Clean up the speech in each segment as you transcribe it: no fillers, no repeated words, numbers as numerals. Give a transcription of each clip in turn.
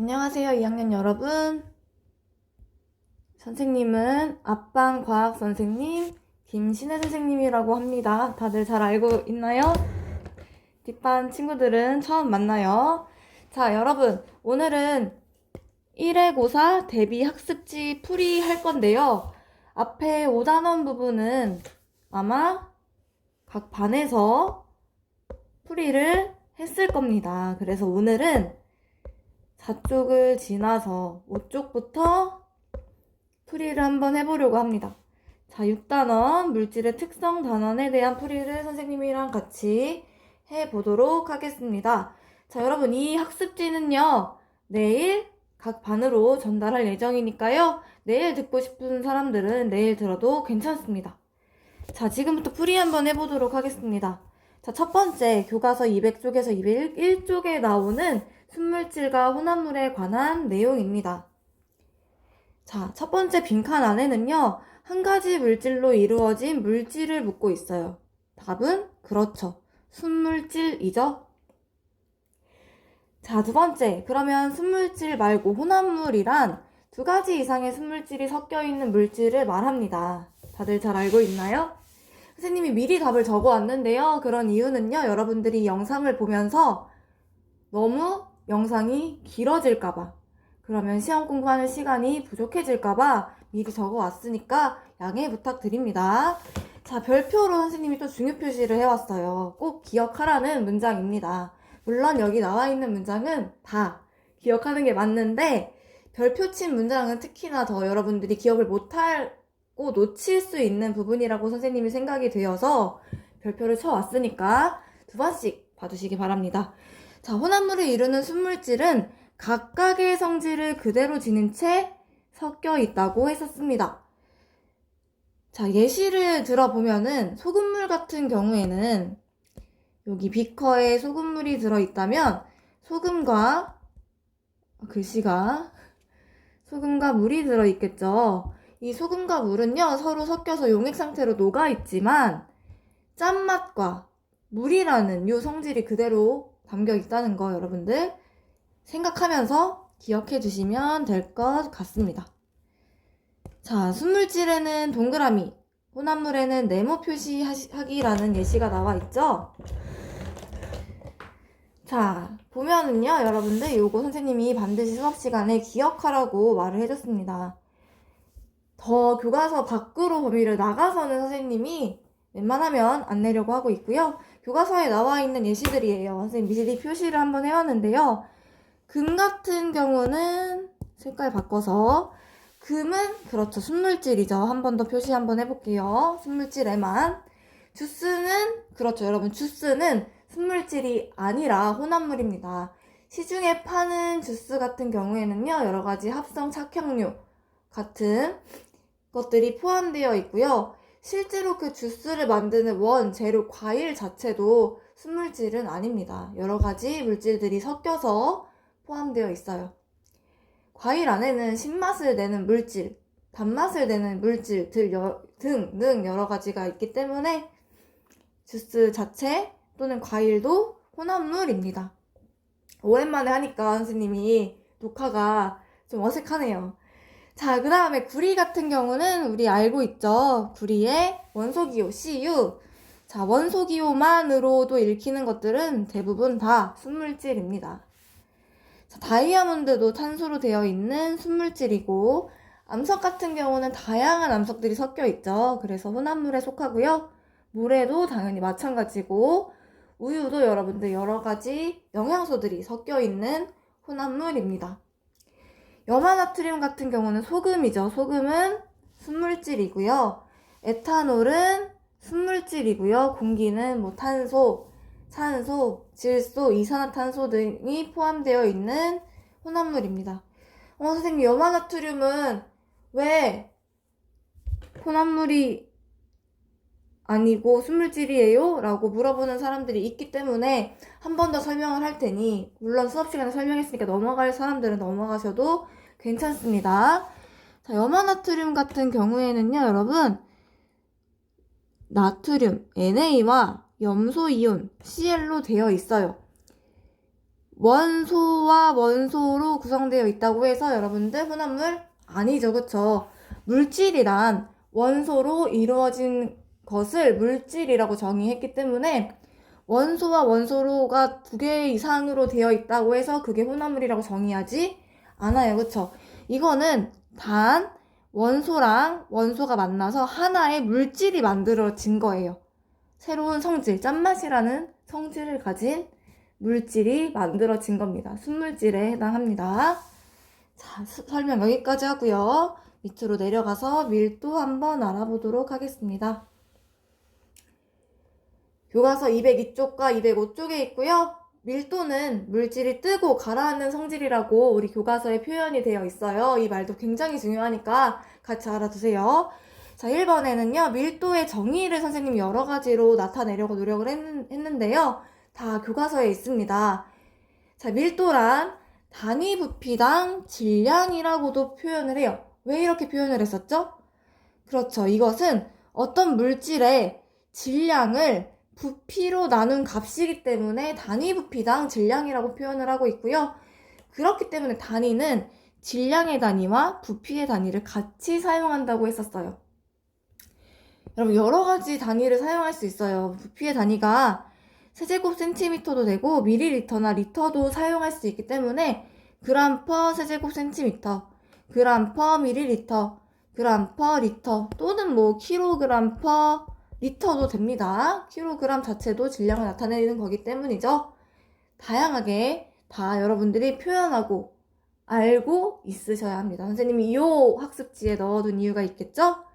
안녕하세요, 2학년 여러분. 선생님은 앞반 과학 선생님 김신혜 선생님이라고 합니다. 다들 잘 알고 있나요? 뒷반 친구들은 처음 만나요. 자, 여러분, 오늘은 1회고사 대비 학습지 풀이 할 건데요. 앞에 5단원 부분은 아마 각 반에서 풀이를 했을 겁니다. 그래서 오늘은 4쪽을 지나서 5쪽부터 풀이를 한번 해보려고 합니다. 자, 6단원 물질의 특성 단원에 대한 풀이를 선생님이랑 같이 해보도록 하겠습니다. 자, 여러분, 이 학습지는요, 내일 각 반으로 전달할 예정이니까요, 내일 듣고 싶은 사람들은 내일 들어도 괜찮습니다. 자, 지금부터 풀이 한번 해보도록 하겠습니다. 자, 첫 번째, 교과서 200쪽에서 201쪽에 나오는 순물질과 혼합물에 관한 내용입니다. 자, 첫 번째 빈칸 안에는요, 한 가지 물질로 이루어진 물질을 묻고 있어요. 답은 그렇죠. 순물질이죠. 자, 두 번째, 그러면 순물질 말고 혼합물이란 두 가지 이상의 순물질이 섞여 있는 물질을 말합니다. 다들 잘 알고 있나요? 선생님이 미리 답을 적어 왔는데요. 그런 이유는요, 여러분들이 영상을 보면서 너무 영상이 길어질까봐, 그러면 시험 공부하는 시간이 부족해질까봐 미리 적어 왔으니까 양해 부탁드립니다. 자, 별표로 선생님이 또 중요 표시를 해왔어요. 꼭 기억하라는 문장입니다. 물론 여기 나와 있는 문장은 다 기억하는 게 맞는데, 별표 친 문장은 특히나 더 여러분들이 기억을 못하고 놓칠 수 있는 부분이라고 선생님이 생각이 되어서 별표를 쳐왔으니까 두 번씩 봐주시기 바랍니다. 자, 혼합물을 이루는 순물질은 각각의 성질을 그대로 지닌 채 섞여 있다고 했었습니다. 자, 예시를 들어보면은 소금물 같은 경우에는 여기 비커에 소금물이 들어있다면 소금과 물이 들어있겠죠. 이 소금과 물은요, 서로 섞여서 용액 상태로 녹아있지만 짠맛과 물이라는 이 성질이 그대로 담겨 있다는 거 여러분들 생각하면서 기억해 주시면 될 것 같습니다. 자, 순물질에는 동그라미, 혼합물에는 네모 표시하기라는 예시가 나와 있죠. 자, 보면은요, 여러분들 요거 선생님이 반드시 수업 시간에 기억하라고 말을 해줬습니다. 더 교과서 밖으로 범위를 나가서는 선생님이 웬만하면 안 내려고 하고 있고요. 교과서에 나와 있는 예시들이에요. 선생님 미리 표시를 한번 해왔는데요. 금 같은 경우는 색깔 바꿔서, 금은 그렇죠, 순물질이죠. 한 번 더 표시 한번 해볼게요. 순물질에만. 주스는 그렇죠, 여러분, 주스는 순물질이 아니라 혼합물입니다. 시중에 파는 주스 같은 경우에는요, 여러가지 합성 착향류 같은 것들이 포함되어 있고요. 실제로 그 주스를 만드는 원 재료 과일 자체도 순물질은 아닙니다. 여러가지 물질들이 섞여서 포함되어 있어요. 과일 안에는 신맛을 내는 물질, 단맛을 내는 물질 등 여러 가지가 있기 때문에 주스 자체 또는 과일도 혼합물입니다. 오랜만에 하니까 선생님이 녹화가 좀 어색하네요. 자, 그 다음에 구리 같은 경우는 우리 알고 있죠. 구리의 원소기호 Cu. 자, 원소기호만으로도 읽히는 것들은 대부분 다 순물질입니다. 자, 다이아몬드도 탄소로 되어 있는 순물질이고, 암석 같은 경우는 다양한 암석들이 섞여 있죠. 그래서 혼합물에 속하고요. 물에도 당연히 마찬가지고, 우유도 여러분들 여러 가지 영양소들이 섞여 있는 혼합물입니다. 염화나트륨 같은 경우는 소금이죠. 소금은 순물질이고요. 에탄올은 순물질이고요. 공기는 뭐 탄소, 산소, 질소, 이산화탄소 등이 포함되어 있는 혼합물입니다. 선생님, 염화나트륨은 왜 혼합물이 아니고 순물질이에요? 라고 물어보는 사람들이 있기 때문에 한 번 더 설명을 할 테니, 물론 수업 시간에 설명했으니까 넘어갈 사람들은 넘어가셔도 괜찮습니다. 자, 염화나트륨 같은 경우에는요, 여러분, 나트륨, NA와 염소이온, Cl로 되어 있어요. 원소와 원소로 구성되어 있다고 해서 여러분들 혼합물 아니죠, 그쵸? 물질이란 원소로 이루어진 것을 물질이라고 정의했기 때문에 원소와 원소로가 2개 이상으로 되어 있다고 해서 그게 혼합물이라고 정의하지 않아요, 그쵸? 이거는 단 원소랑 원소가 만나서 하나의 물질이 만들어진 거예요. 새로운 성질, 짠맛이라는 성질을 가진 물질이 만들어진 겁니다. 순물질에 해당합니다. 자, 설명 여기까지 하고요. 밑으로 내려가서 밀도 한번 알아보도록 하겠습니다. 교과서 202쪽과 205쪽에 있고요. 밀도는 물질이 뜨고 가라앉는 성질이라고 우리 교과서에 표현이 되어 있어요. 이 말도 굉장히 중요하니까 같이 알아두세요. 자, 1번에는요. 밀도의 정의를 선생님이 여러 가지로 나타내려고 노력을 했는데요. 다 교과서에 있습니다. 자, 밀도란 단위 부피당 질량이라고도 표현을 해요. 왜 이렇게 표현을 했었죠? 그렇죠. 이것은 어떤 물질의 질량을 부피로 나눈 값이기 때문에 단위 부피당 질량이라고 표현을 하고 있고요. 그렇기 때문에 단위는 질량의 단위와 부피의 단위를 같이 사용한다고 했었어요. 여러분, 여러 가지 단위를 사용할 수 있어요. 부피의 단위가 세제곱 센티미터도 되고 밀리리터나 리터도 사용할 수 있기 때문에 그램 퍼 세제곱 센티미터, 그램 퍼 밀리리터, 그램 퍼 리터 또는 뭐 킬로그램 퍼 리터도 됩니다. 킬로그램 자체도 질량을 나타내는 거기 때문이죠. 다양하게 다 여러분들이 표현하고 알고 있으셔야 합니다. 선생님이 이 학습지에 넣어둔 이유가 있겠죠?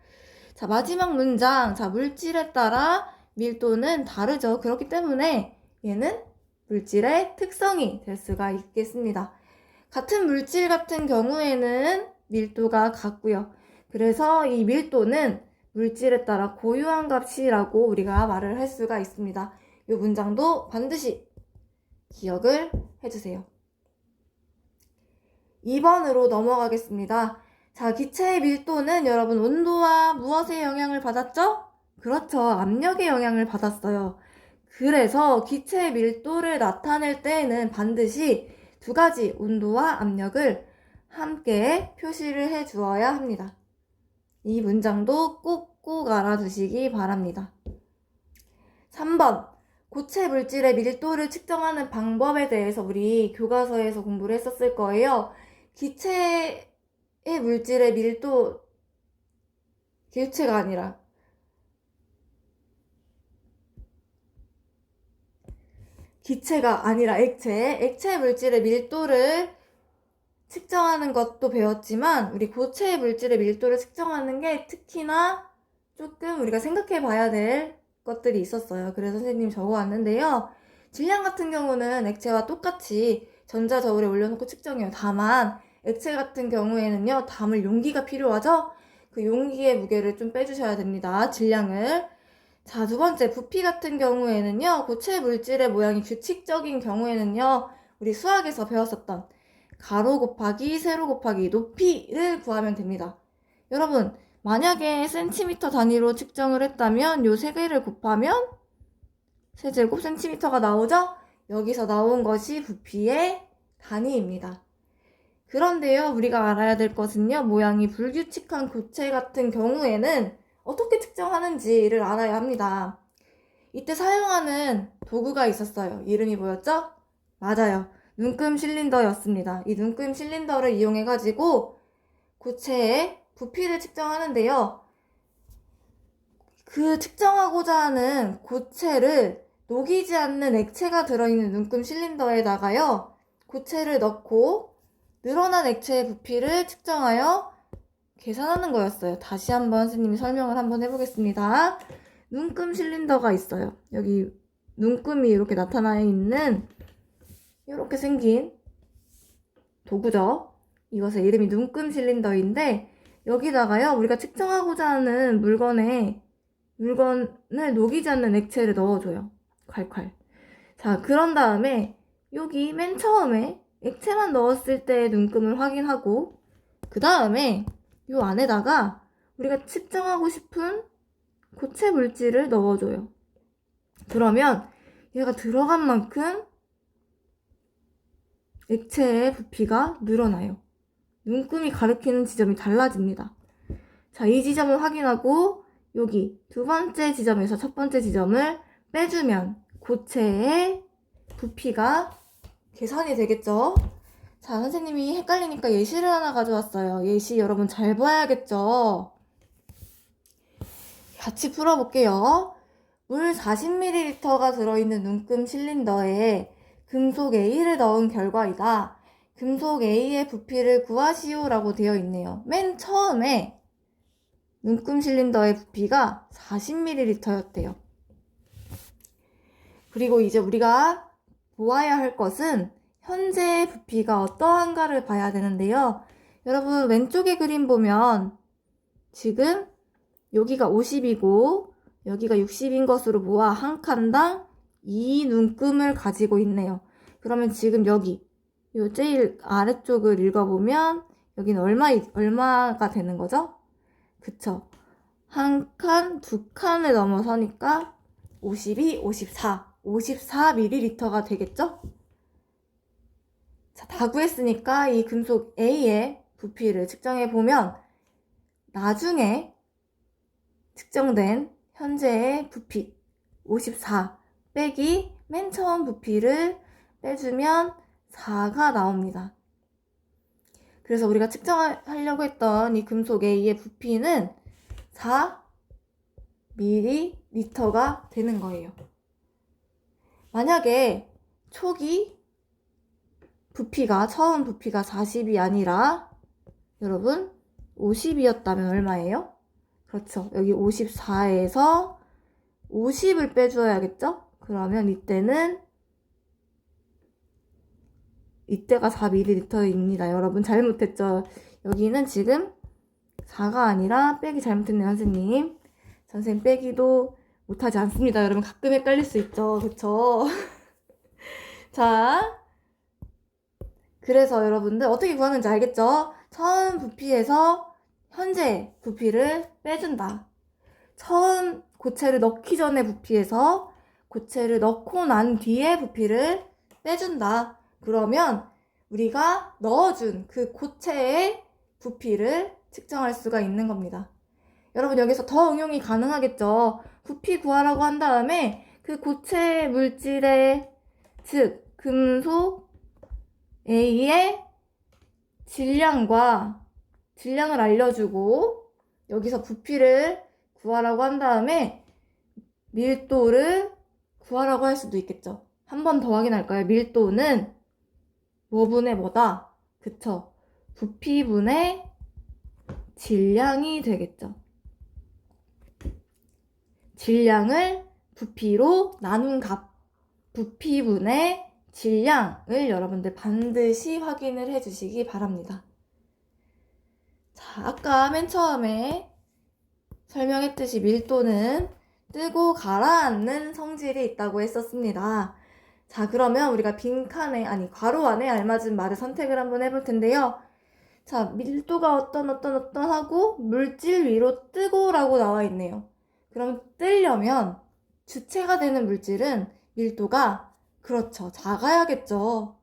자, 마지막 문장. 자, 물질에 따라 밀도는 다르죠. 그렇기 때문에 얘는 물질의 특성이 될 수가 있겠습니다. 같은 물질 같은 경우에는 밀도가 같고요. 그래서 이 밀도는 물질에 따라 고유한 값이라고 우리가 말을 할 수가 있습니다. 이 문장도 반드시 기억을 해주세요. 2번으로 넘어가겠습니다. 자, 기체의 밀도는 여러분 온도와 무엇의 영향을 받았죠? 그렇죠. 압력의 영향을 받았어요. 그래서 기체의 밀도를 나타낼 때에는 반드시 2가지 온도와 압력을 함께 표시를 해 주어야 합니다. 이 문장도 꼭 알아두시기 바랍니다. 3번. 고체 물질의 밀도를 측정하는 방법에 대해서 우리 교과서에서 공부를 했었을 거예요. 기체의 물질의 밀도, 기체가 아니라 액체 물질의 밀도를 측정하는 것도 배웠지만 우리 고체 물질의 밀도를 측정하는 게 특히나 조금 우리가 생각해 봐야 될 것들이 있었어요. 그래서 선생님이 적어왔는데요. 질량 같은 경우는 액체와 똑같이 전자저울에 올려놓고 측정해요. 다만 액체 같은 경우에는요, 담을 용기가 필요하죠? 그 용기의 무게를 좀 빼주셔야 됩니다. 질량을. 자, 2번째, 부피 같은 경우에는요, 고체 물질의 모양이 규칙적인 경우에는요, 우리 수학에서 배웠었던 가로 곱하기 세로 곱하기 높이를 구하면 됩니다. 여러분, 만약에 센티미터 단위로 측정을 했다면 요 3개를 곱하면 세제곱 센티미터가 나오죠? 여기서 나온 것이 부피의 단위입니다. 그런데요, 우리가 알아야 될 것은요, 모양이 불규칙한 고체 같은 경우에는 어떻게 측정하는지를 알아야 합니다. 이때 사용하는 도구가 있었어요. 이름이 뭐였죠? 맞아요. 눈금 실린더였습니다. 이 눈금 실린더를 이용해가지고 고체의 부피를 측정하는데요. 그 측정하고자 하는 고체를 녹이지 않는 액체가 들어있는 눈금 실린더에다가요, 고체를 넣고 늘어난 액체의 부피를 측정하여 계산하는 거였어요. 다시 한번 선생님이 설명을 한번 해보겠습니다. 눈금 실린더가 있어요. 여기 눈금이 이렇게 나타나 있는 이렇게 생긴 도구죠. 이것의 이름이 눈금 실린더인데 여기다가요, 우리가 측정하고자 하는 물건을 녹이지 않는 액체를 넣어줘요. 콸콸. 자, 그런 다음에 여기 맨 처음에 액체만 넣었을 때 눈금을 확인하고 그 다음에 이 안에다가 우리가 측정하고 싶은 고체 물질을 넣어줘요. 그러면 얘가 들어간 만큼 액체의 부피가 늘어나요. 눈금이 가리키는 지점이 달라집니다. 자, 이 지점을 확인하고 여기 두 번째 지점에서 첫 번째 지점을 빼주면 고체의 부피가 계산이 되겠죠? 자, 선생님이 헷갈리니까 예시를 하나 가져왔어요. 예시 여러분 잘 봐야겠죠? 같이 풀어볼게요. 물 40ml가 들어있는 눈금 실린더에 금속 A를 넣은 결과이다. 금속 A의 부피를 구하시오라고 되어 있네요. 맨 처음에 눈금 실린더의 부피가 40ml였대요. 그리고 이제 우리가 보아야 할 것은 현재의 부피가 어떠한가를 봐야 되는데요. 여러분 왼쪽에 그림 보면 지금 여기가 50이고 여기가 60인 것으로 보아 한 칸당 2눈금을 가지고 있네요. 그러면 지금 여기 요 제일 아래쪽을 읽어보면 여기는 얼마가 되는 거죠? 그쵸? 한 칸, 두 칸을 넘어서니까 52, 54ml가 되겠죠? 자, 다 구했으니까 이 금속 A의 부피를 측정해보면 나중에 측정된 현재의 부피 54 빼기 맨 처음 부피를 빼주면 4가 나옵니다. 그래서 우리가 측정하려고 했던 이 금속 A의 부피는 4ml가 되는 거예요. 만약에 초기 부피가 처음 부피가 40이 아니라 여러분 50이었다면 얼마예요? 그렇죠. 여기 54에서 50을 빼줘야겠죠? 그러면 이때가 4ml입니다. 여러분 잘못했죠? 여기는 지금 4가 아니라 빼기 잘못했네요, 선생님. 선생님 빼기도 못하지 않습니다. 여러분 가끔 헷갈릴 수 있죠. 그쵸? 자, 그래서 여러분들 어떻게 구하는지 알겠죠? 처음 부피에서 현재 부피를 빼준다. 처음 고체를 넣기 전에 부피에서 고체를 넣고 난 뒤에 부피를 빼준다. 그러면 우리가 넣어준 그 고체의 부피를 측정할 수가 있는 겁니다. 여러분 여기서 더 응용이 가능하겠죠. 부피 구하라고 한 다음에 그 고체 물질의 즉 금속 A의 질량을 알려주고 여기서 부피를 구하라고 한 다음에 밀도를 구하라고 할 수도 있겠죠. 한 번 더 확인할까요? 밀도는 뭐분의 뭐다? 그쵸? 부피분의 질량이 되겠죠. 질량을 부피로 나눈 값, 부피분의 질량을 여러분들 반드시 확인을 해주시기 바랍니다. 자, 아까 맨 처음에 설명했듯이 밀도는 뜨고 가라앉는 성질이 있다고 했었습니다. 자, 그러면 우리가 괄호 안에 알맞은 말을 선택을 한번 해볼 텐데요. 자, 밀도가 어떤 하고 물질 위로 뜨고 라고 나와 있네요. 그럼 뜨려면 주체가 되는 물질은 밀도가 그렇죠. 작아야겠죠.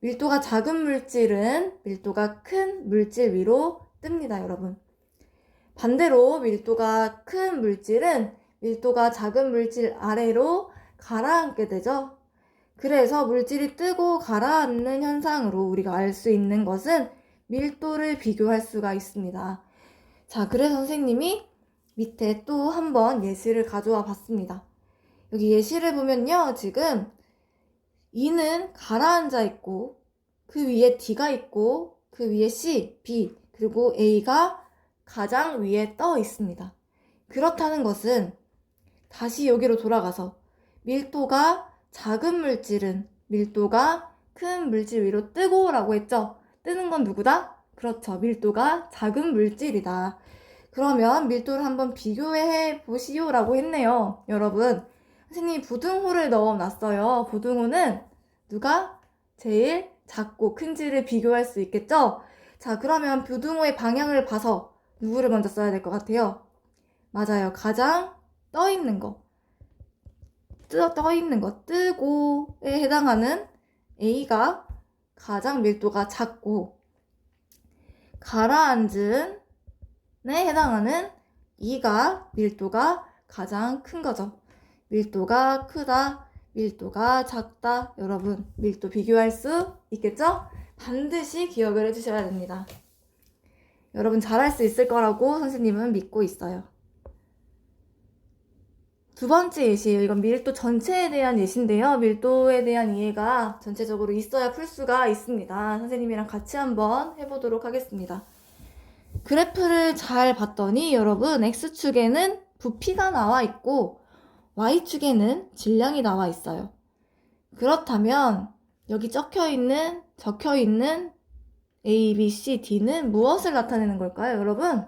밀도가 작은 물질은 밀도가 큰 물질 위로 뜹니다, 여러분. 반대로 밀도가 큰 물질은 밀도가 작은 물질 아래로 가라앉게 되죠. 그래서 물질이 뜨고 가라앉는 현상으로 우리가 알 수 있는 것은 밀도를 비교할 수가 있습니다. 자, 그래서 선생님이 밑에 또 한번 예시를 가져와 봤습니다. 여기 예시를 보면요. 지금 E는 가라앉아 있고 그 위에 D가 있고 그 위에 C, B 그리고 A가 가장 위에 떠 있습니다. 그렇다는 것은 다시 여기로 돌아가서 밀도가 작은 물질은 밀도가 큰 물질 위로 뜨고 라고 했죠. 뜨는 건 누구다? 그렇죠. 밀도가 작은 물질이다. 그러면 밀도를 한번 비교해 보시오 라고 했네요. 여러분, 선생님이 부등호를 넣어놨어요. 부등호는 누가 제일 작고 큰지를 비교할 수 있겠죠? 자, 그러면 부등호의 방향을 봐서 누구를 먼저 써야 될 것 같아요? 맞아요. 가장 떠있는 거. 뜨고에 해당하는 A가 가장 밀도가 작고 가라앉은에 해당하는 2가 밀도가 가장 큰 거죠. 밀도가 크다, 밀도가 작다. 여러분 밀도 비교할 수 있겠죠? 반드시 기억을 해주셔야 됩니다. 여러분 잘할 수 있을 거라고 선생님은 믿고 있어요. 두 번째 예시예요. 이건 밀도 전체에 대한 예시인데요. 밀도에 대한 이해가 전체적으로 있어야 풀 수가 있습니다. 선생님이랑 같이 한번 해보도록 하겠습니다. 그래프를 잘 봤더니 여러분 X축에는 부피가 나와 있고 Y축에는 질량이 나와 있어요. 그렇다면 여기 적혀있는 A, B, C, D는 무엇을 나타내는 걸까요, 여러분?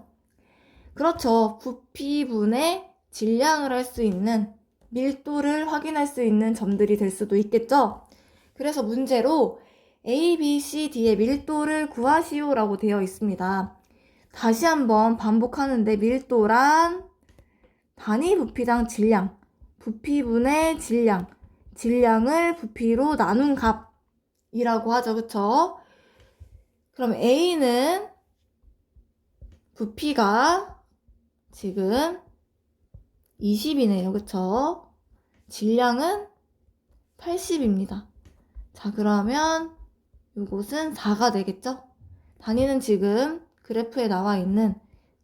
그렇죠. 부피분의 질량을 할 수 있는, 밀도를 확인할 수 있는 점들이 될 수도 있겠죠? 그래서 문제로 A, B, C, D의 밀도를 구하시오 라고 되어 있습니다. 다시 한번 반복하는데 밀도란 단위 부피당 질량, 부피분의 질량, 질량을 부피로 나눈 값이라고 하죠. 그쵸? 그럼 A는 부피가 지금 20이네요. 그쵸? 질량은 80입니다. 자, 그러면 이곳은 4가 되겠죠? 단위는 지금 그래프에 나와 있는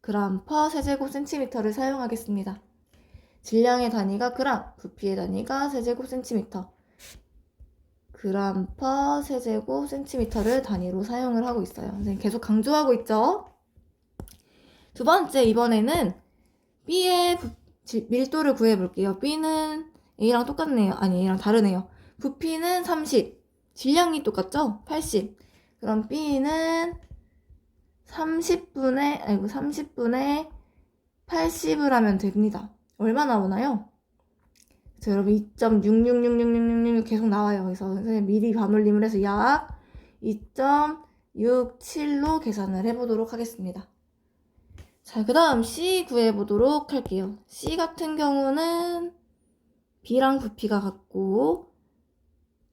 그램 퍼 세제곱 센티미터를 사용하겠습니다. 질량의 단위가 그램, 부피의 단위가 세제곱 센티미터. 그램 퍼 세제곱 센티미터를 단위로 사용을 하고 있어요. 선생님 계속 강조하고 있죠? 두 번째, 이번에는 B의 밀도를 구해볼게요. B는 A랑 똑같네요. 아니, A랑 다르네요. 부피는 30, 질량이 똑같죠? 80. 그럼 B는 30분의 80을 하면 됩니다. 얼마 나오나요? 자, 여러분 2.666666 계속 나와요. 그래서 선생님 미리 반올림을 해서 약 2.67로 계산을 해보도록 하겠습니다. 자, 그 다음 C 구해보도록 할게요. C 같은 경우는 B랑 부피가 같고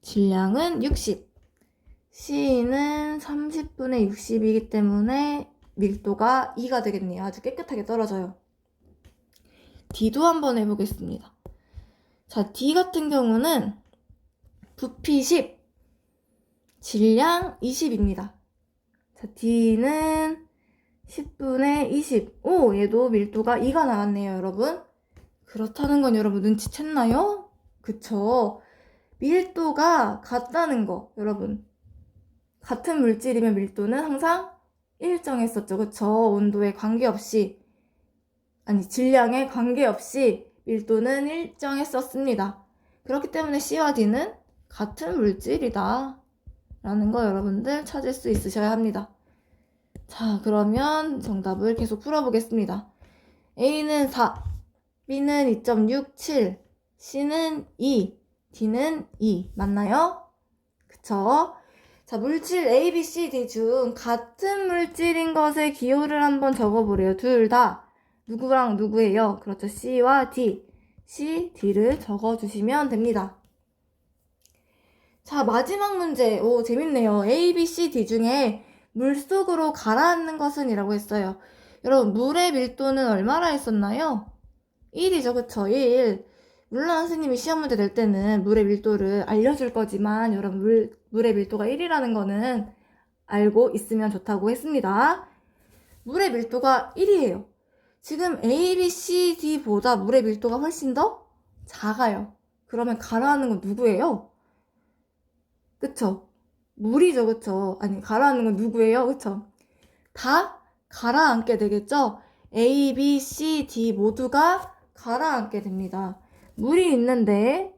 질량은 60. C는 30분의 60이기 때문에 밀도가 2가 되겠네요. 아주 깨끗하게 떨어져요. D도 한번 해보겠습니다. 자, D 같은 경우는 부피 10, 질량 20입니다. 자, D는 10분의 20. 오, 얘도 밀도가 2가 나왔네요, 여러분. 그렇다는 건 여러분 눈치챘나요? 그쵸? 밀도가 같다는 거, 여러분. 같은 물질이면 밀도는 항상 일정했었죠. 그쵸? 온도에 관계없이, 아니, 질량에 관계없이 밀도는 일정했었습니다. 그렇기 때문에 C와 D는 같은 물질이다 라는 거 여러분들 찾을 수 있으셔야 합니다. 자, 그러면 정답을 계속 풀어보겠습니다. A는 4, B는 2.67, C는 2, D는 2. 맞나요? 그쵸? 자, 물질 A, B, C, D 중 같은 물질인 것의 기호를 한번 적어보래요. 둘 다 누구랑 누구예요? 그렇죠. C와 D. C, D를 적어주시면 됩니다. 자, 마지막 문제. 오, 재밌네요. A, B, C, D 중에 물속으로 가라앉는 것은 이라고 했어요. 여러분, 물의 밀도는 얼마나 했었나요? 1이죠. 그쵸? 1. 물론 선생님이 시험 문제 낼 때는 물의 밀도를 알려줄 거지만 여러분 물의 밀도가 1이라는 거는 알고 있으면 좋다고 했습니다. 물의 밀도가 1이에요. 지금 A, B, C, D보다 물의 밀도가 훨씬 더 작아요. 그러면 가라앉는 건 누구예요? 그쵸? 물이죠. 그쵸? 아니, 가라앉는 건 누구예요? 그쵸? 다 가라앉게 되겠죠? A, B, C, D 모두가 가라앉게 됩니다. 물이 있는데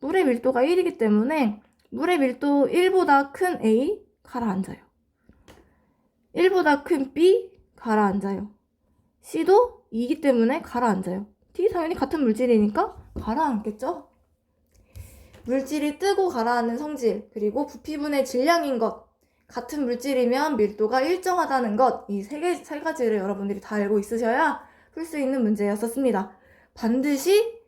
물의 밀도가 1이기 때문에 물의 밀도 1보다 큰 A 가라앉아요. 1보다 큰 B 가라앉아요. C도 2이기 때문에 가라앉아요. D 당연히 같은 물질이니까 가라앉겠죠? 물질이 뜨고 가라앉는 성질, 그리고 부피분의 질량인 것, 같은 물질이면 밀도가 일정하다는 것, 이 세 가지를 여러분들이 다 알고 있으셔야 풀 수 있는 문제였었습니다. 반드시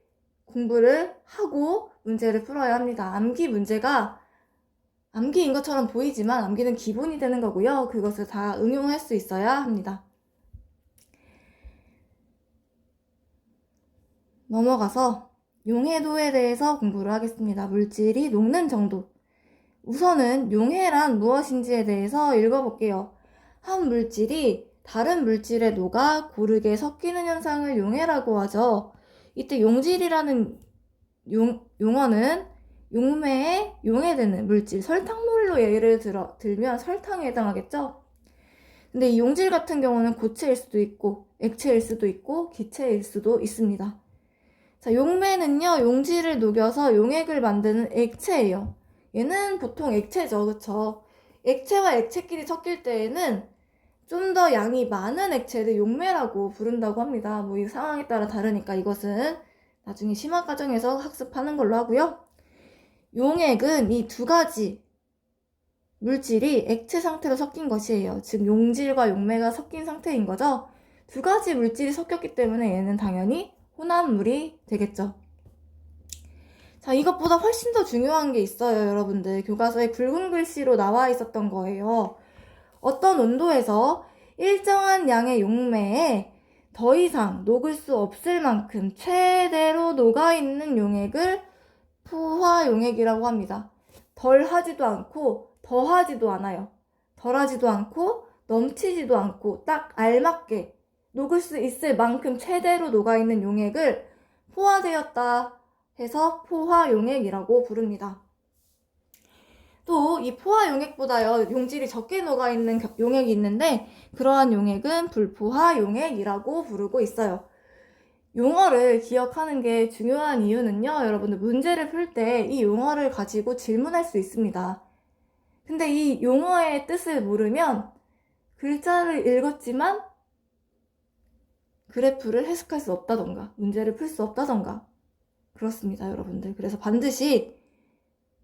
공부를 하고 문제를 풀어야 합니다. 암기 문제가 암기인 것처럼 보이지만 암기는 기본이 되는 거고요. 그것을 다 응용할 수 있어야 합니다. 넘어가서 용해도에 대해서 공부를 하겠습니다. 물질이 녹는 정도. 우선은 용해란 무엇인지에 대해서 읽어볼게요. 한 물질이 다른 물질에 녹아 고르게 섞이는 현상을 용해라고 하죠. 이때 용질이라는 용어는 용매에 용해되는 물질, 설탕물로 예를 들면 설탕에 해당하겠죠? 근데 이 용질 같은 경우는 고체일 수도 있고 액체일 수도 있고 기체일 수도 있습니다. 자, 용매는요, 용질을 녹여서 용액을 만드는 액체예요. 얘는 보통 액체죠, 그쵸? 액체와 액체끼리 섞일 때에는 좀 더 양이 많은 액체를 용매라고 부른다고 합니다. 뭐 이 상황에 따라 다르니까 이것은 나중에 심화 과정에서 학습하는 걸로 하고요. 용액은 이 두 가지 물질이 액체 상태로 섞인 것이에요. 즉 용질과 용매가 섞인 상태인 거죠. 두 가지 물질이 섞였기 때문에 얘는 당연히 혼합물이 되겠죠. 자, 이것보다 훨씬 더 중요한 게 있어요, 여러분들. 교과서에 굵은 글씨로 나와 있었던 거예요. 어떤 온도에서 일정한 양의 용매에 더 이상 녹을 수 없을 만큼 최대로 녹아있는 용액을 포화용액이라고 합니다. 덜 하지도 않고 더 하지도 않아요. 덜 하지도 않고 넘치지도 않고 딱 알맞게 녹을 수 있을 만큼 최대로 녹아있는 용액을 포화되었다 해서 포화용액이라고 부릅니다. 또 이 포화용액보다요 용질이 적게 녹아있는 용액이 있는데 그러한 용액은 불포화용액이라고 부르고 있어요. 용어를 기억하는 게 중요한 이유는요, 여러분들 문제를 풀 때 이 용어를 가지고 질문할 수 있습니다. 근데 이 용어의 뜻을 모르면 글자를 읽었지만 그래프를 해석할 수 없다던가 문제를 풀 수 없다던가 그렇습니다, 여러분들. 그래서 반드시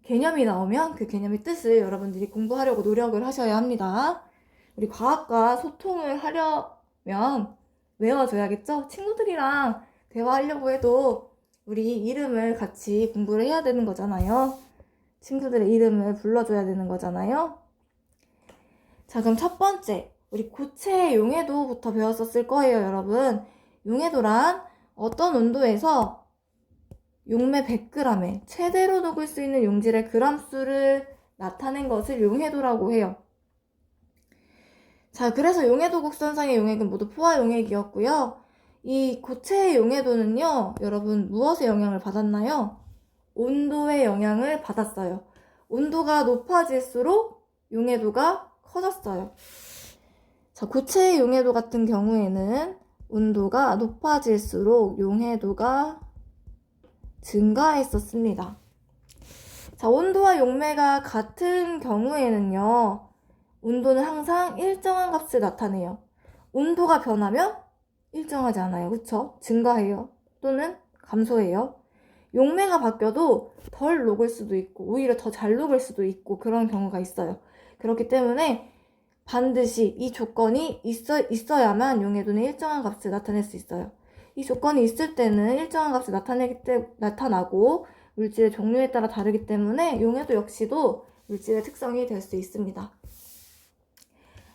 개념이 나오면 그 개념의 뜻을 여러분들이 공부하려고 노력을 하셔야 합니다. 우리 과학과 소통을 하려면 외워줘야겠죠? 친구들이랑 대화하려고 해도 우리 이름을 같이 공부를 해야 되는 거잖아요. 친구들의 이름을 불러줘야 되는 거잖아요. 자, 그럼 첫 번째, 우리 고체 용해도부터 배웠었을 거예요, 여러분. 용해도란 어떤 온도에서 용매 100g에 최대로 녹을 수 있는 용질의 그람수를 나타낸 것을 용해도라고 해요. 자, 그래서 용해도 곡선상의 용액은 모두 포화용액이었고요. 이 고체의 용해도는요, 여러분 무엇의 영향을 받았나요? 온도의 영향을 받았어요. 온도가 높아질수록 용해도가 커졌어요. 자, 고체의 용해도 같은 경우에는 온도가 높아질수록 용해도가 증가했었습니다. 자, 온도와 용매가 같은 경우에는요, 온도는 항상 일정한 값을 나타내요. 온도가 변하면 일정하지 않아요. 그쵸? 증가해요. 또는 감소해요. 용매가 바뀌어도 덜 녹을 수도 있고 오히려 더 잘 녹을 수도 있고 그런 경우가 있어요. 그렇기 때문에 반드시 이 조건이 있어야만 용해도는 일정한 값을 나타낼 수 있어요. 이 조건이 있을 때는 일정한 값을 나타나고 물질의 종류에 따라 다르기 때문에 용해도 역시도 물질의 특성이 될 수 있습니다.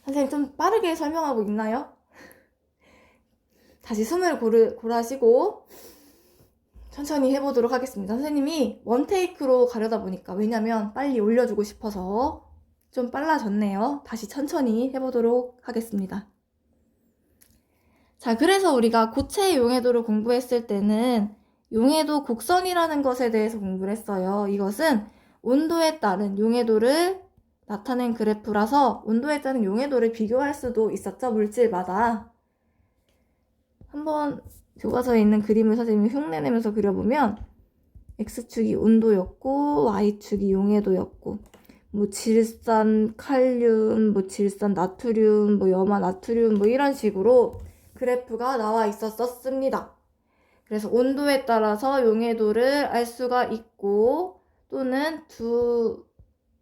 선생님 좀 빠르게 설명하고 있나요? 다시 숨을 고르시고 천천히 해보도록 하겠습니다. 선생님이 원테이크로 가려다 보니까 왜냐면 빨리 올려주고 싶어서 좀 빨라졌네요. 다시 천천히 해보도록 하겠습니다. 자, 그래서 우리가 고체의 용해도를 공부했을 때는 용해도 곡선이라는 것에 대해서 공부를 했어요. 이것은 온도에 따른 용해도를 나타낸 그래프라서 온도에 따른 용해도를 비교할 수도 있었죠, 물질마다. 한번 교과서에 있는 그림을 선생님이 흉내내면서 그려보면 X축이 온도였고 Y축이 용해도였고 뭐 질산 칼륨, 뭐 질산 나트륨, 뭐 염화 나트륨 뭐 이런 식으로 그래프가 나와 있었습니다. 그래서 온도에 따라서 용해도를 알 수가 있고 또는 두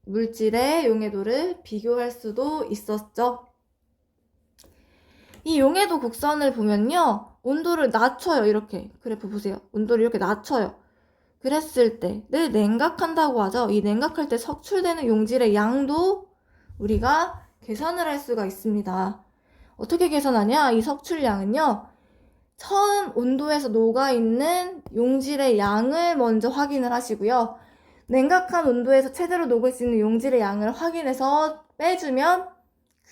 물질의 용해도를 비교할 수도 있었죠. 이 용해도 곡선을 보면요. 온도를 낮춰요. 이렇게. 그래프 보세요. 온도를 이렇게 낮춰요. 그랬을 때를 냉각한다고 하죠. 이 냉각할 때 석출되는 용질의 양도 우리가 계산을 할 수가 있습니다. 어떻게 계산하냐? 이 석출량은요, 처음 온도에서 녹아있는 용질의 양을 먼저 확인을 하시고요. 냉각한 온도에서 최대로 녹을 수 있는 용질의 양을 확인해서 빼주면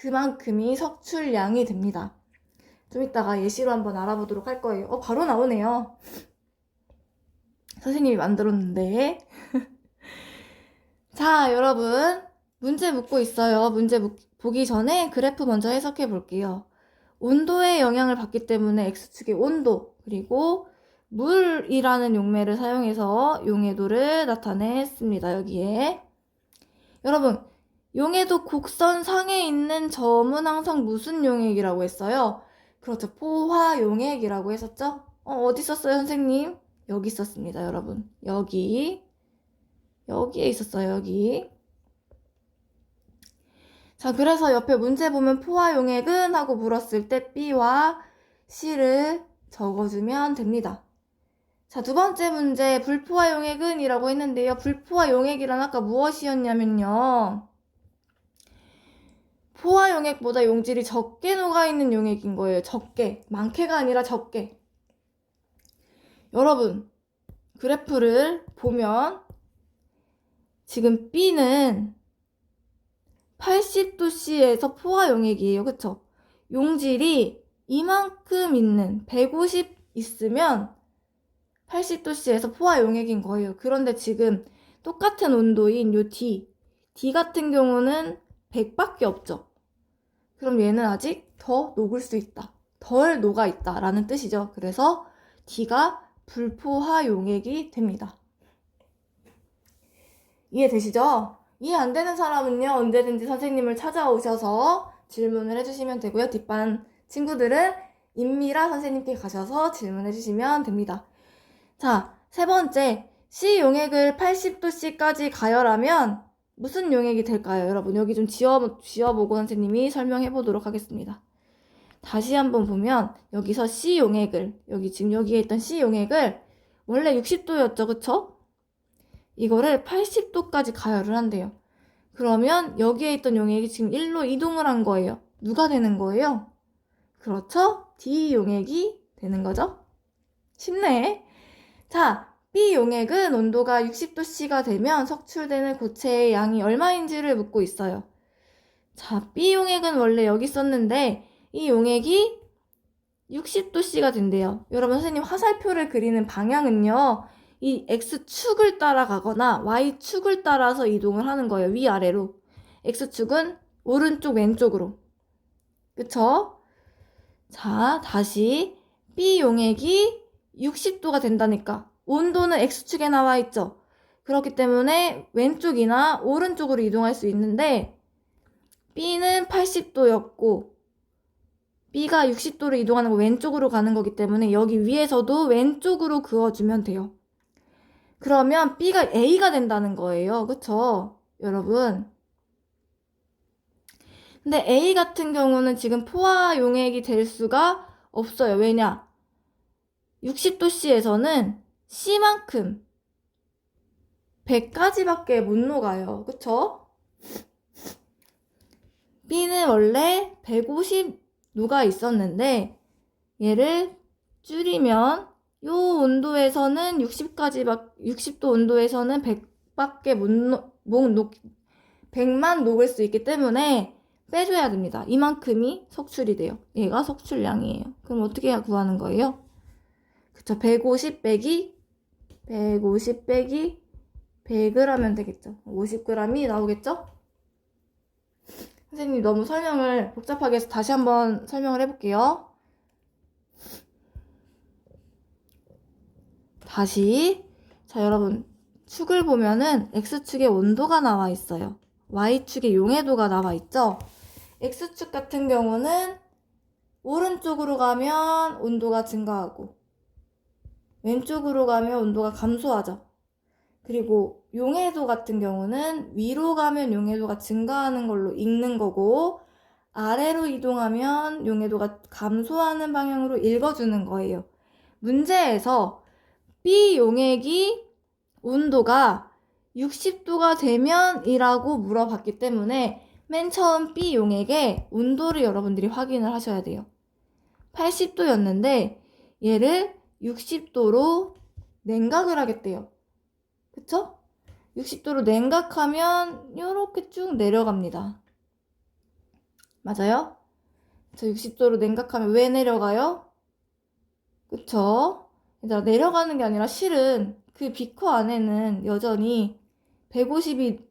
그만큼이 석출량이 됩니다. 좀 이따가 예시로 한번 알아보도록 할 거예요. 바로 나오네요. 선생님이 만들었는데. 자, 여러분. 문제 묻고 있어요. 문제 보기 전에 그래프 먼저 해석해 볼게요. 온도의 영향을 받기 때문에 X축의 온도, 그리고 물이라는 용매를 사용해서 용해도를 나타냈습니다. 여기에. 여러분, 용해도 곡선상에 있는 점은 항상 무슨 용액이라고 했어요? 그렇죠. 포화용액이라고 했었죠? 어디 있었어요, 선생님? 여기 있었습니다, 여러분. 여기에 있었어요, 여기. 자, 그래서 옆에 문제 보면 포화용액은 하고 물었을 때 B와 C를 적어주면 됩니다. 자, 두 번째 문제 불포화용액은 이라고 했는데요. 불포화용액이란 아까 무엇이었냐면요. 포화용액보다 용질이 적게 녹아있는 용액인 거예요. 적게. 많게가 아니라 적게. 여러분, 그래프를 보면 지금 B는 80도씨에서 포화용액이에요. 그쵸? 용질이 이만큼 있는 150 있으면 80도씨에서 포화용액인 거예요. 그런데 지금 똑같은 온도인 요 D 같은 경우는 100밖에 없죠. 그럼 얘는 아직 더 녹을 수 있다. 덜 녹아 있다 라는 뜻이죠. 그래서 D가 불포화용액이 됩니다. 이해되시죠? 이해 안 되는 사람은요, 언제든지 선생님을 찾아오셔서 질문을 해주시면 되고요. 뒷반 친구들은 임미라 선생님께 가셔서 질문해 주시면 됩니다. 자, 세 번째, C 용액을 80도씨까지 가열하면 무슨 용액이 될까요? 여러분, 여기 좀 지워보고 선생님이 설명해 보도록 하겠습니다. 다시 한번 보면 여기서 C 용액을, 지금 여기에 있던 C 용액을 원래 60도였죠, 그쵸? 이거를 80도까지 가열을 한대요. 그러면 여기에 있던 용액이 지금 1로 이동을 한 거예요. 누가 되는 거예요? 그렇죠? D 용액이 되는 거죠? 쉽네. 자, B 용액은 온도가 60도씨가 되면 석출되는 고체의 양이 얼마인지를 묻고 있어요. 자, B 용액은 원래 여기 있었는데 이 용액이 60도씨가 된대요. 여러분, 선생님 화살표를 그리는 방향은요, 이 X축을 따라가거나 Y축을 따라서 이동을 하는 거예요. 위아래로. X축은 오른쪽 왼쪽으로. 그쵸? 자, 다시 B 용액이 60도가 된다니까. 온도는 X축에 나와 있죠. 그렇기 때문에 왼쪽이나 오른쪽으로 이동할 수 있는데 B는 80도였고 B가 60도로 이동하는 거 왼쪽으로 가는 거기 때문에 여기 위에서도 왼쪽으로 그어주면 돼요. 그러면 B가 A가 된다는 거예요. 그쵸? 여러분. 근데 A 같은 경우는 지금 포화용액이 될 수가 없어요. 왜냐? 60도씨에서는 C만큼 100까지밖에 못 녹아요. 그쵸? B는 원래 150 녹아 있었는데 얘를 줄이면 요 온도에서는 60도 온도에서는 100밖에 100만 녹을 수 있기 때문에 빼줘야 됩니다. 이만큼이 석출이 돼요. 얘가 석출량이에요. 그럼 어떻게 구하는 거예요? 그쵸? 150 빼기 100을 하면 되겠죠. 50g이 나오겠죠? 선생님 너무 설명을 복잡하게 해서 다시 한번 설명을 해볼게요. 다시. 자, 여러분. 축을 보면은 X축에 온도가 나와 있어요. Y축에 용해도가 나와 있죠? X축 같은 경우는 오른쪽으로 가면 온도가 증가하고 왼쪽으로 가면 온도가 감소하죠. 그리고 용해도 같은 경우는 위로 가면 용해도가 증가하는 걸로 읽는 거고 아래로 이동하면 용해도가 감소하는 방향으로 읽어주는 거예요. 문제에서 B 용액이 온도가 60도가 되면이라고 물어봤기 때문에 맨 처음 B용액의 온도를 여러분들이 확인을 하셔야 돼요. 80도였는데 얘를 60도로 냉각을 하겠대요. 그쵸? 60도로 냉각하면 이렇게 쭉 내려갑니다. 맞아요? 저 60도로 냉각하면 왜 내려가요? 그쵸? 얘들아, 내려가는 게 아니라 실은 그 비커 안에는 여전히 150이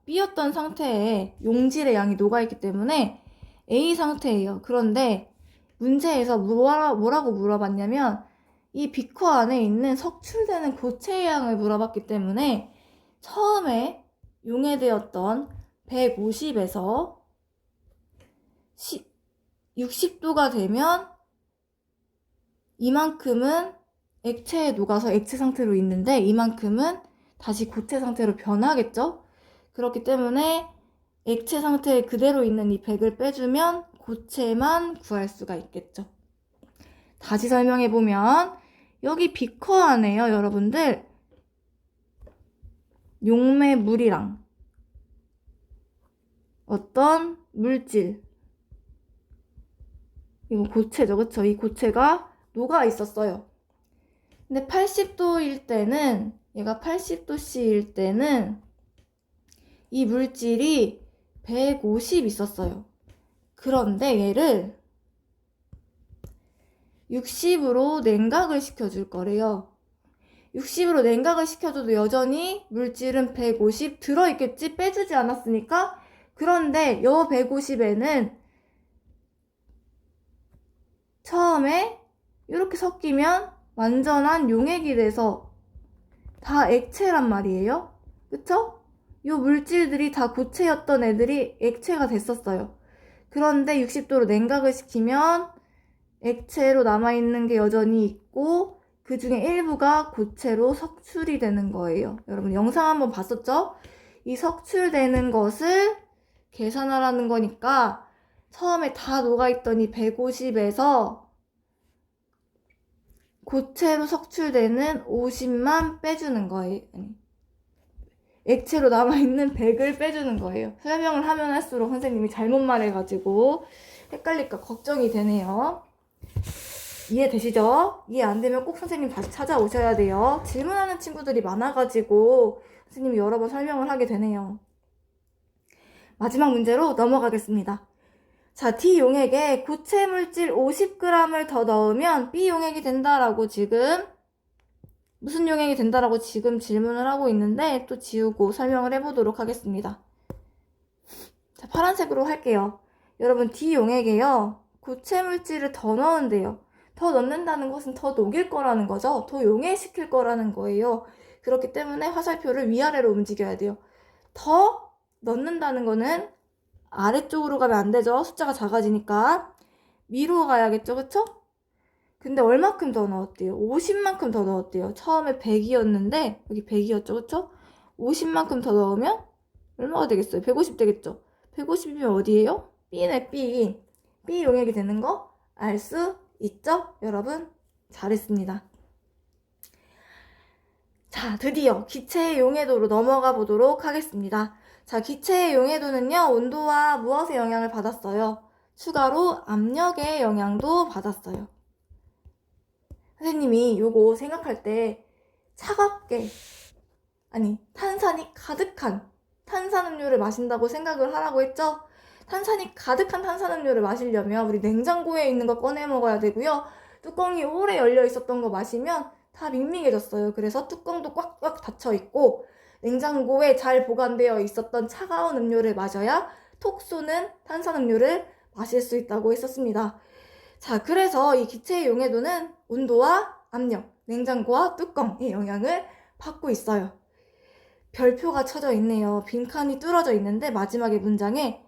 B였던 상태에 용질의 양이 녹아있기 때문에 A 상태예요. 그런데 문제에서 뭐라고 물어봤냐면 이 비커 안에 있는 석출되는 고체의 양을 물어봤기 때문에 처음에 용해되었던 150에서 60도가 되면 이만큼은 액체에 녹아서 액체 상태로 있는데 이만큼은 다시 고체 상태로 변하겠죠? 그렇기 때문에 액체 상태에 그대로 있는 이 100을 빼주면 고체만 구할 수가 있겠죠. 다시 설명해보면 여기 비커 안에요, 여러분들. 용매물이랑 어떤 물질, 이거 고체죠, 그쵸? 이 고체가 녹아 있었어요. 근데 80도일 때는, 얘가 80도C일 때는 이 물질이 150 있었어요. 그런데 얘를 60으로 냉각을 시켜줄 거래요. 60으로 냉각을 시켜줘도 여전히 물질은 150 들어있겠지? 빼주지 않았으니까. 그런데 요 150에는 처음에 이렇게 섞이면 완전한 용액이 돼서 다 액체란 말이에요. 그쵸? 요 물질들이 다 고체였던 애들이 액체가 됐었어요. 그런데 60도로 냉각을 시키면 액체로 남아있는 게 여전히 있고 그 중에 일부가 고체로 석출이 되는 거예요. 여러분 영상 한번 봤었죠? 이 석출되는 것을 계산하라는 거니까 처음에 다 녹아있던 이 150에서 고체로 석출되는 50만 빼주는 거예요. 액체로 남아있는 100을 빼주는 거예요. 설명을 하면 할수록 선생님이 잘못 말해가지고 헷갈릴까 걱정이 되네요. 이해되시죠? 이해 안 되면 꼭 선생님 다시 찾아오셔야 돼요. 질문하는 친구들이 많아가지고 선생님이 여러 번 설명을 하게 되네요. 마지막 문제로 넘어가겠습니다. 자, D용액에 고체 물질 50g을 더 넣으면 B용액이 된다라고 지금 무슨 용액이 된다라고 지금 질문을 하고 있는데 또 지우고 설명을 해보도록 하겠습니다. 자, 파란색으로 할게요. 여러분 D용액에요. 고체 물질을 더 넣은대요. 더 넣는다는 것은 더 녹일 거라는 거죠. 더 용해시킬 거라는 거예요. 그렇기 때문에 화살표를 위아래로 움직여야 돼요. 더 넣는다는 거는 아래쪽으로 가면 안 되죠. 숫자가 작아지니까. 위로 가야겠죠. 그쵸? 근데 얼마큼 더 넣었대요? 50만큼 더 넣었대요. 처음에 100이었는데 여기 100이었죠. 그쵸? 50만큼 더 넣으면 얼마가 되겠어요? 150 되겠죠? 150이면 어디예요? B네, B. B 용액이 되는 거 알 수 있죠? 여러분 잘했습니다. 자, 드디어 기체의 용해도로 넘어가 보도록 하겠습니다. 자, 기체의 용해도는요, 온도와 무엇의 영향을 받았어요? 추가로 압력의 영향도 받았어요. 선생님이 요거 생각할 때 차갑게, 아니, 탄산이 가득한 탄산음료를 마신다고 생각을 하라고 했죠? 탄산이 가득한 탄산음료를 마시려면 우리 냉장고에 있는 거 꺼내 먹어야 되고요. 뚜껑이 오래 열려 있었던 거 마시면 다 밍밍해졌어요. 그래서 뚜껑도 꽉꽉 닫혀 있고 냉장고에 잘 보관되어 있었던 차가운 음료를 마셔야 톡 쏘는 탄산음료를 마실 수 있다고 했었습니다. 자, 그래서 이 기체의 용해도는 온도와 압력, 냉장고와 뚜껑의 영향을 받고 있어요. 별표가 쳐져 있네요. 빈칸이 뚫어져 있는데 마지막에 문장에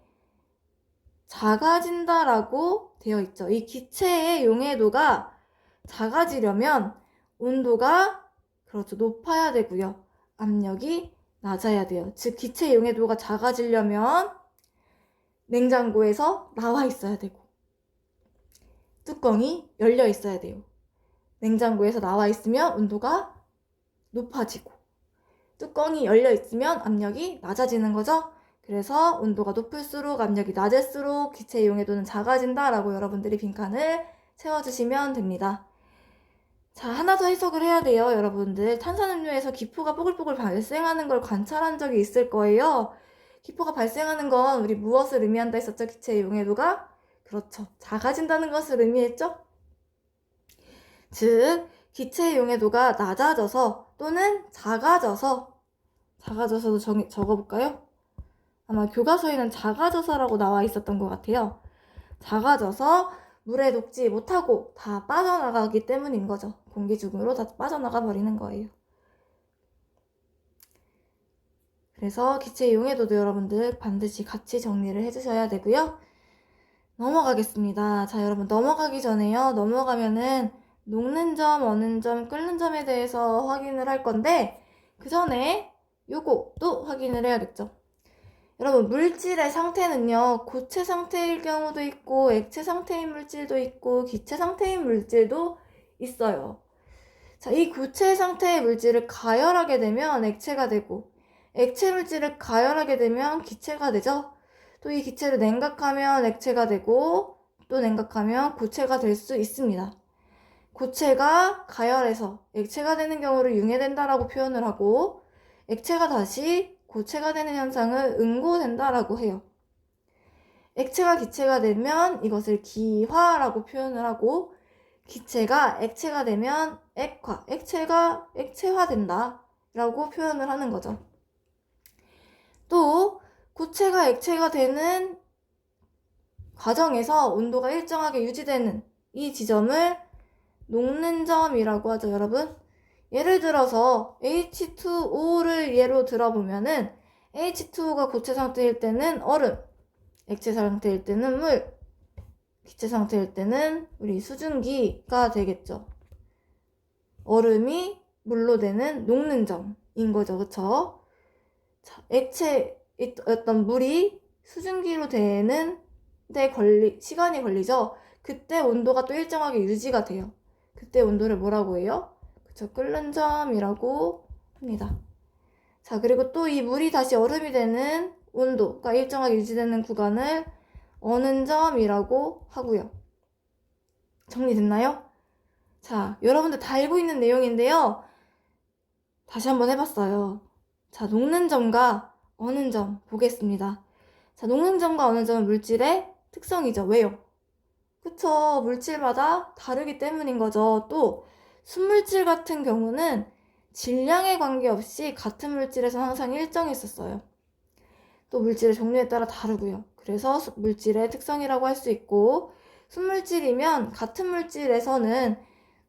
작아진다라고 되어 있죠. 이 기체의 용해도가 작아지려면 온도가 그렇죠, 높아야 되고요. 압력이 낮아야 돼요. 즉 기체의 용해도가 작아지려면 냉장고에서 나와 있어야 되고 뚜껑이 열려 있어야 돼요. 냉장고에서 나와 있으면 온도가 높아지고, 뚜껑이 열려 있으면 압력이 낮아지는 거죠. 그래서 온도가 높을수록 압력이 낮을수록 기체의 용해도는 작아진다라고 여러분들이 빈칸을 채워주시면 됩니다. 자, 하나 더 해석을 해야 돼요, 여러분들. 탄산음료에서 기포가 뽀글뽀글 발생하는 걸 관찰한 적이 있을 거예요. 기포가 발생하는 건 우리 무엇을 의미한다 했었죠? 기체의 용해도가? 그렇죠. 작아진다는 것을 의미했죠? 즉, 기체의 용해도가 낮아져서 또는 작아져서도 적어볼까요? 아마 교과서에는 작아져서라고 나와 있었던 것 같아요. 작아져서 물에 녹지 못하고 다 빠져나가기 때문인 거죠. 공기 중으로 다 빠져나가 버리는 거예요. 그래서 기체의 용해도도 여러분들 반드시 같이 정리를 해주셔야 되고요. 넘어가겠습니다. 자, 여러분 넘어가기 전에요. 넘어가면은 녹는 점, 어는 점, 끓는 점에 대해서 확인을 할 건데 그 전에 요것도 확인을 해야겠죠. 여러분 물질의 상태는요, 고체 상태일 경우도 있고 액체 상태인 물질도 있고 기체 상태인 물질도 있어요. 자, 이 고체 상태의 물질을 가열하게 되면 액체가 되고 액체 물질을 가열하게 되면 기체가 되죠. 또 이 기체를 냉각하면 액체가 되고 또 냉각하면 고체가 될 수 있습니다. 고체가 가열해서 액체가 되는 경우를 융해된다라고 표현을 하고 액체가 다시 고체가 되는 현상을 응고된다라고 해요. 액체가 기체가 되면 이것을 기화라고 표현을 하고 기체가 액체가 되면 액화, 액체가 액체화된다 라고 표현을 하는 거죠. 또 고체가 액체가 되는 과정에서 온도가 일정하게 유지되는 이 지점을 녹는 점이라고 하죠, 여러분. 예를 들어서 H2O를 예로 들어보면은 H2O가 고체 상태일 때는 얼음, 액체 상태일 때는 물, 기체 상태일 때는 우리 수증기가 되겠죠. 얼음이 물로 되는 녹는 점인 거죠, 그쵸? 자, 액체였던 물이 수증기로 되는 데 시간이 걸리죠. 그때 온도가 또 일정하게 유지가 돼요. 그때 온도를 뭐라고 해요? 그쵸, 끓는 점이라고 합니다. 자, 그리고 또 이 물이 다시 얼음이 되는 온도가 일정하게 유지되는 구간을 어는 점이라고 하고요. 정리됐나요? 자, 여러분들 다 알고 있는 내용인데요. 다시 한번 해봤어요. 자, 녹는 점과 어는 점 보겠습니다. 자, 녹는 점과 어는 점은 물질의 특성이죠. 왜요? 그쵸, 물질마다 다르기 때문인 거죠. 또 순물질 같은 경우는 질량에 관계없이 같은 물질에서 항상 일정했었어요. 또 물질의 종류에 따라 다르고요. 그래서 물질의 특성이라고 할 수 있고, 순물질이면 같은 물질에서는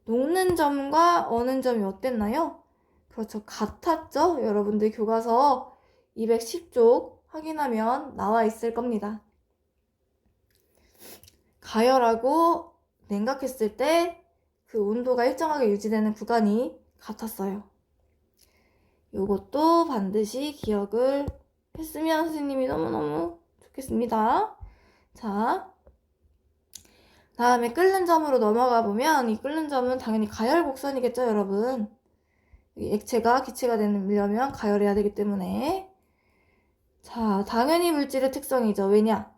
녹는 점과 어는 점이 어땠나요? 그렇죠, 같았죠? 여러분들 교과서 210쪽 확인하면 나와 있을 겁니다. 가열하고 냉각했을 때 그 온도가 일정하게 유지되는 구간이 같았어요. 요것도 반드시 기억을 했으면 선생님이 너무너무 좋겠습니다. 자, 다음에 끓는 점으로 넘어가 보면 이 끓는 점은 당연히 가열 곡선이겠죠, 여러분. 액체가 기체가 되려면 가열해야 되기 때문에. 자, 당연히 물질의 특성이죠. 왜냐?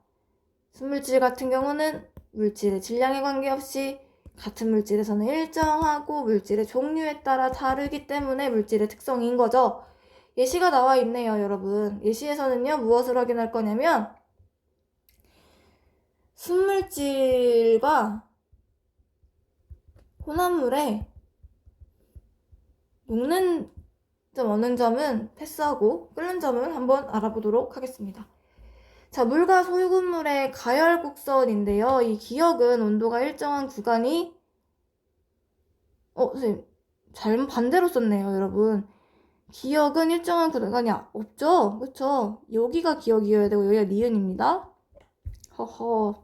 순물질 같은 경우는 물질의 질량에 관계없이 같은 물질에서는 일정하고 물질의 종류에 따라 다르기 때문에 물질의 특성인 거죠. 예시가 나와 있네요, 여러분. 예시에서는요, 무엇을 확인할 거냐면 순물질과 혼합물의 녹는 점, 어는 점은 패스하고 끓는 점을 한번 알아보도록 하겠습니다. 자, 물과 소금물의 가열 곡선인데요. 이 기역은 온도가 일정한 구간이 선생님 잘못 반대로 썼네요, 여러분. 기역은 일정한 구간이 없죠? 그쵸? 여기가 기역이어야 되고 여기가 니은입니다. 허허.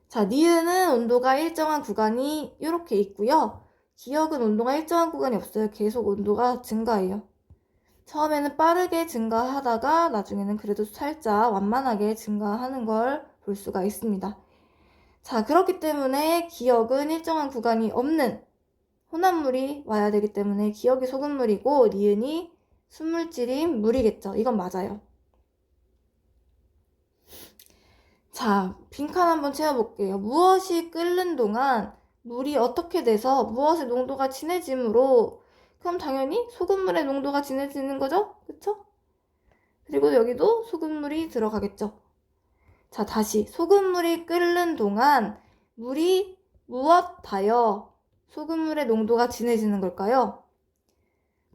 자, 니은은 온도가 일정한 구간이 이렇게 있고요. 기역은 온도가 일정한 구간이 없어요. 계속 온도가 증가해요. 처음에는 빠르게 증가하다가 나중에는 그래도 살짝 완만하게 증가하는 걸 볼 수가 있습니다. 자, 그렇기 때문에 기역은 일정한 구간이 없는 혼합물이 와야 되기 때문에 기억이 소금물이고 니은이 순물질인 물이겠죠. 이건 맞아요. 자, 빈칸 한번 채워볼게요. 무엇이 끓는 동안 물이 어떻게 돼서 무엇의 농도가 진해지므로 그럼 당연히 소금물의 농도가 진해지는 거죠? 그쵸? 그리고 여기도 소금물이 들어가겠죠. 자, 다시 소금물이 끓는 동안 물이 무엇하여 소금물의 농도가 진해지는 걸까요?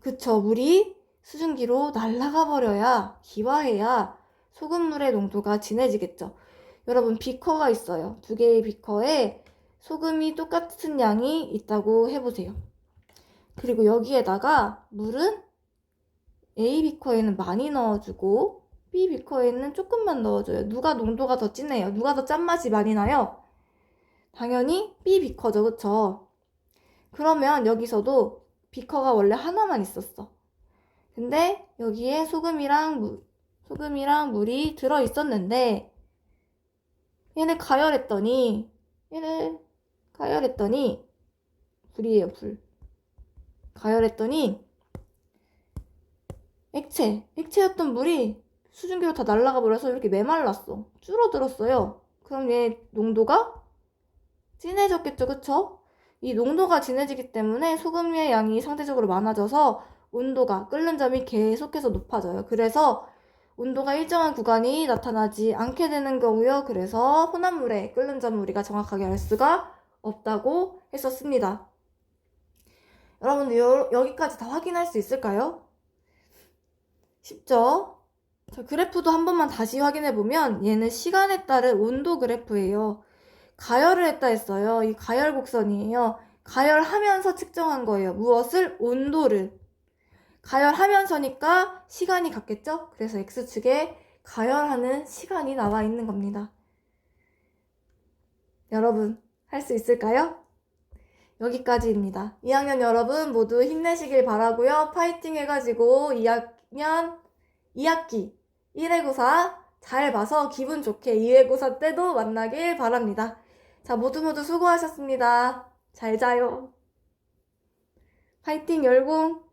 그쵸, 물이 수증기로 날아가 버려야, 기화해야 소금물의 농도가 진해지겠죠. 여러분, 비커가 있어요. 두 개의 비커에 소금이 똑같은 양이 있다고 해보세요. 그리고 여기에다가 물은 A 비커에는 많이 넣어주고 B 비커에는 조금만 넣어줘요. 누가 농도가 더 진해요? 누가 더 짠맛이 많이 나요? 당연히 B 비커죠, 그쵸? 그러면 여기서도 비커가 원래 하나만 있었어. 근데 여기에 소금이랑 물이 들어있었는데 얘를 가열했더니 불이에요, 불. 가열했더니 액체였던 물이 수증기로 다 날아가 버려서 이렇게 메말랐어. 줄어들었어요. 그럼 얘 농도가 진해졌겠죠, 그쵸? 이 농도가 진해지기 때문에 소금의 양이 상대적으로 많아져서 온도가 끓는 점이 계속해서 높아져요. 그래서 온도가 일정한 구간이 나타나지 않게 되는 거고요. 그래서 혼합물의 끓는 점을 우리가 정확하게 알 수가 없다고 했었습니다. 여러분들 여기까지 다 확인할 수 있을까요? 쉽죠? 자, 그래프도 한 번만 다시 확인해보면 얘는 시간에 따른 온도 그래프예요. 가열을 했다 했어요. 이 가열 곡선이에요. 가열하면서 측정한 거예요. 무엇을? 온도를. 가열하면서니까 시간이 같겠죠? 그래서 X축에 가열하는 시간이 나와 있는 겁니다. 여러분, 할 수 있을까요? 여기까지입니다. 2학년 여러분 모두 힘내시길 바라고요. 파이팅 해가지고 2학년 2학기 1회고사 잘 봐서 기분 좋게 2회고사 때도 만나길 바랍니다. 자, 모두 수고하셨습니다. 잘 자요. 파이팅 열공!